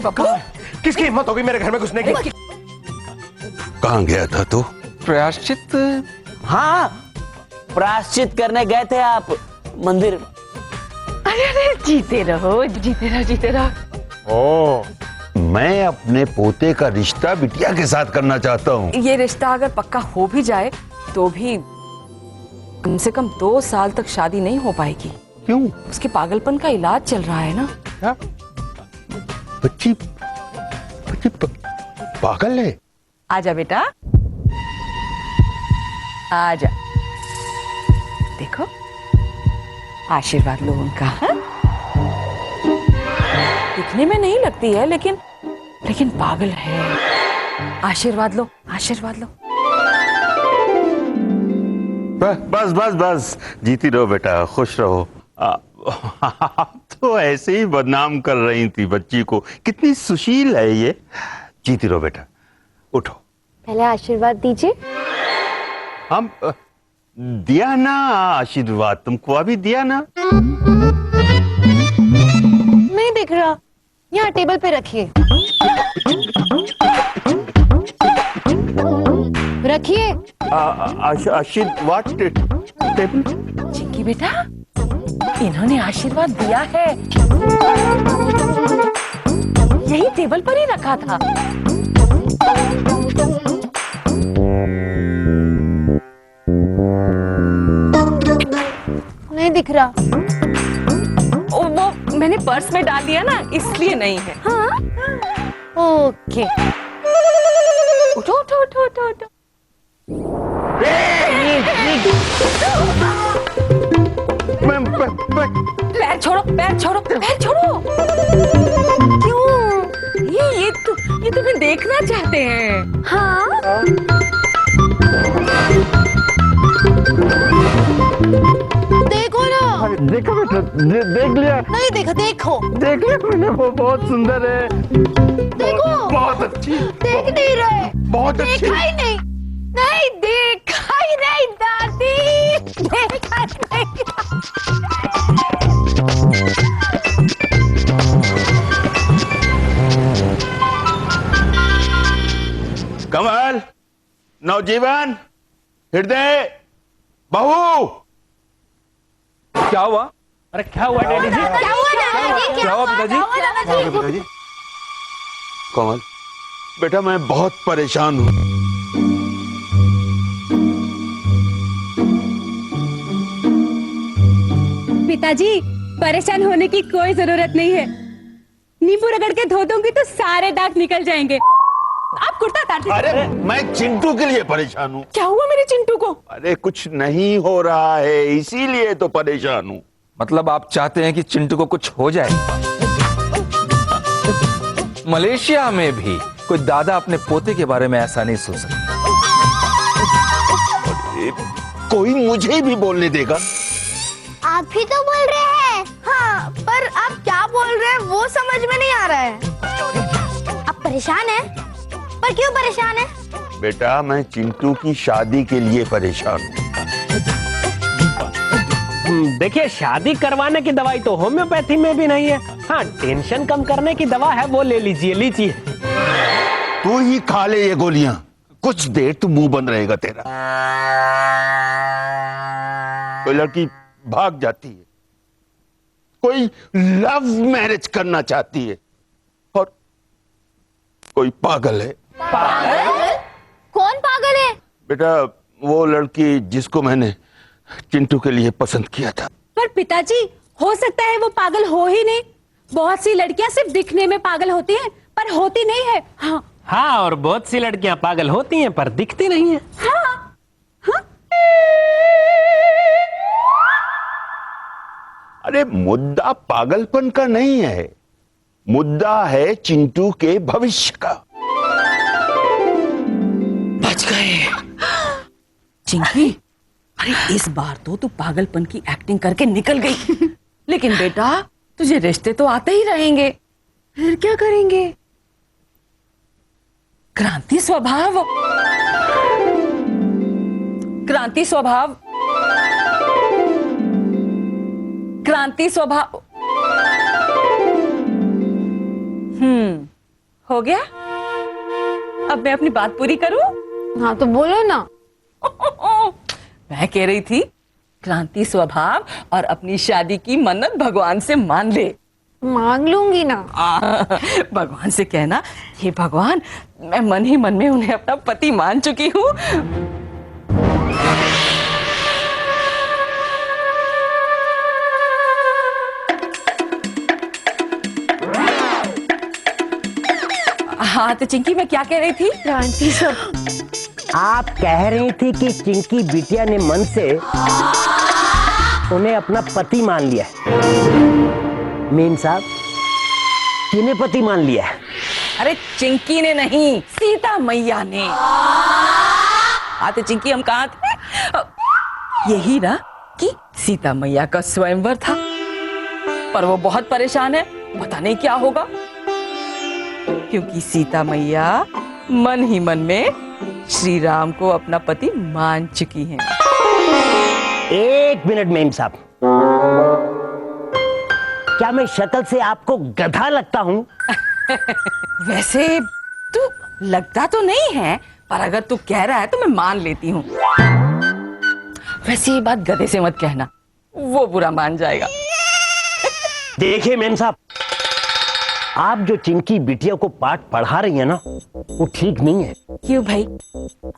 बब्बू? किसकी हिम्मत होगी मेरे घर में घुसने की? कहाँ गया था तू? प्रायश्चित? हाँ, प्रायश्चित करने गए थे आप मंदिर। अरे अरे, जीते रहो जीते रहो जीते रहो। ओ, मैं अपने पोते का रिश्ता बिटिया के साथ करना चाहता हूँ। ये रिश्ता अगर पक्का हो भी जाए तो भी कम से कम 2 साल तक शादी नहीं हो पाएगी। क्यों? उसके पागलपन का इलाज चल रहा है ना। क्या? बच्ची पागल है? आजा बेटा, आजा। देखो, आशीर्वाद लो उनका। हाँ? दिखने में नहीं लगती है लेकिन पागल है। आशीर्वाद लो, आशीर्वाद लो। बस बस बस, जीती रहो बेटा, खुश रहो। तो ऐसे ही बदनाम कर रही थी बच्ची को, कितनी सुशील है ये। जीती रहो बेटा, उठो। पहले आशीर्वाद दीजिए। हम दिया ना आशीर्वाद, तुमको अभी दिया ना। नहीं दिख रहा, यहाँ टेबल पे रखिए। रखिए। आशीर्वाद टेबल। चिंकी बेटा, इन्होंने आशीर्वाद दिया है, यही टेबल पर ही रखा था। नहीं दिख रहा। वो मैंने पर्स में डाल दिया ना, इसलिए नहीं है। हाँ? ओके। उठो उठो उठो उठो उठो। पैर छोड़ो, पैर छोड़ो, पैर छोड़ो। क्यों? ये तुम्हें देखना चाहते हैं। हाँ? देखो ना। देखो बेटा, देख लिया। नहीं देखा, देखो। देख लिया मैंने, वो बहुत सुंदर है। देखो। बहुत अच्छी। देख नहीं रहे। बहुत अच्छी। देखा ही नहीं। नहीं देखा ही नहीं दादी, देखा ही नहीं। कमल, नवजीवन, हृदय, बहू। क्या हुआ? अरे क्या हुआ डैडी जी? क्या हुआ दादाजी? क्या हुआ पिताजी? दादाजी? कमल बेटा, मैं बहुत परेशान हूं। पिताजी, परेशान होने की कोई जरूरत नहीं है। नींबू रगड़ के धो दूंगी तो सारे दाग निकल जाएंगे। आप कुर्ता उतार दीजिए। अरे मैं चिंटू के लिए परेशान हूँ। क्या हुआ मेरे चिंटू को? अरे कुछ नहीं हो रहा है, इसीलिए तो परेशान हूँ। मतलब आप चाहते हैं कि चिंटू को कुछ हो जाए? मलेशिया में भी कोई दादा अपने पोते के बारे में ऐसा नहीं सोच सकता। कोई मुझे भी बोलने देगा? आप ही तो बोल रहे हैं। हाँ, पर आप क्या बोल रहे हैं वो समझ में नहीं आ रहा है। आप परेशान हैं? पर क्यों परेशान हैं? बेटा, मैं चिंटू की शादी के लिए परेशान हूँ। देखिए, शादी करवाने की दवाई तो होम्योपैथी में भी नहीं है। हाँ, टेंशन कम करने की दवा है, वो ले लीजिए। लीजिए। तू ही खा ले ये गोलियां, कुछ देर तो मुंह बंद रहेगा तेरा। कोई लड़की भाग जाती है, कोई लव मैरिज करना चाहती है, और कोई पागल है। पागल? कौन पागल है? बेटा, वो लड़की जिसको मैंने चिंटू के लिए पसंद किया था। पर पिताजी, हो सकता है वो पागल हो ही नहीं। बहुत सी लड़कियां सिर्फ दिखने में पागल होती हैं, पर होती नहीं है। हाँ हाँ, और बहुत सी लड़कियां पागल होती हैं पर दिखती नहीं है। हाँ हाँ। अरे मुद्दा पागलपन का नहीं है, मुद्दा है चिंटू के भविष्य का। बच गए। चिंकी, अरे इस बार तो तू पागलपन की एक्टिंग करके निकल गई। लेकिन बेटा, तुझे रिश्ते तो आते ही रहेंगे। फिर क्या करेंगे? क्रांति स्वभाव, क्रांति स्वभाव, क्रांति स्वभाव। हो गया? अब मैं अपनी बात पूरी करूं? हाँ तो बोलो ना। मैं कह रही थी क्रांति स्वभाव और अपनी शादी की मन्नत भगवान से मान ले। मांग लूंगी ना। भगवान से कहना, हे भगवान, मैं मन ही मन में उन्हें अपना पति मान चुकी हूँ। हाँ तो चिंकी, मैं क्या कह रही थी? क्रांति सब आप कह रही थी कि चिंकी बिटिया ने मन से उन्हें अपना पति मान लिया है। मीम साहब, किन्हें पति मान लिया है? अरे चिंकी ने नहीं, सीता मैया ने। हाँ तो चिंकी, हम कहाँ थे? यही ना कि सीता मैया का स्वयंवर था, पर वो बहुत परेशान है, पता नहीं क्या होगा, क्योंकि सीता मैया मन ही मन में श्री राम को अपना पति मान चुकी हैं। एक मिनट मेम साहब, क्या मैं शक्ल से आपको गधा लगता हूं? वैसे तू लगता तो नहीं है, पर अगर तू कह रहा है तो मैं मान लेती हूँ। वैसे ये बात गधे से मत कहना, वो बुरा मान जाएगा। देखिए मेम साहब, आप जो चिंकी बिटिया को पाठ पढ़ा रही है ना, वो ठीक नहीं है। क्यों भाई?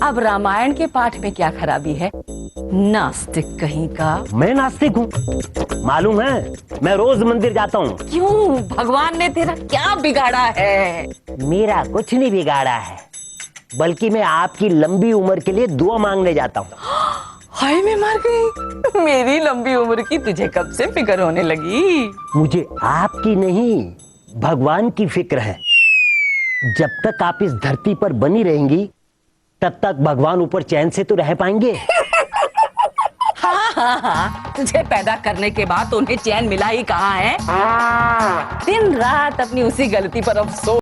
अब रामायण के पाठ में क्या खराबी है? नास्तिक कहीं का। मैं नास्तिक हूँ, मालूम है, मैं रोज मंदिर जाता हूँ। क्यों? भगवान ने तेरा क्या बिगाड़ा है? मेरा कुछ नहीं बिगाड़ा है, बल्कि मैं आपकी लंबी उम्र के लिए दुआ मांगने जाता हूँ। हाय, मैं मर गई। मेरी लंबी उम्र की तुझे कब से फिक्र होने लगी? मुझे आपकी नहीं, भगवान की फिक्र है। जब तक आप इस धरती पर बनी रहेंगी, तब तक भगवान ऊपर चैन से तो रह पाएंगे। हाँ हाँ हाँ, तुझे पैदा करने के बाद उन्हें चैन मिला ही कहाँ है? दिन रात अपनी उसी गलती पर अफसोस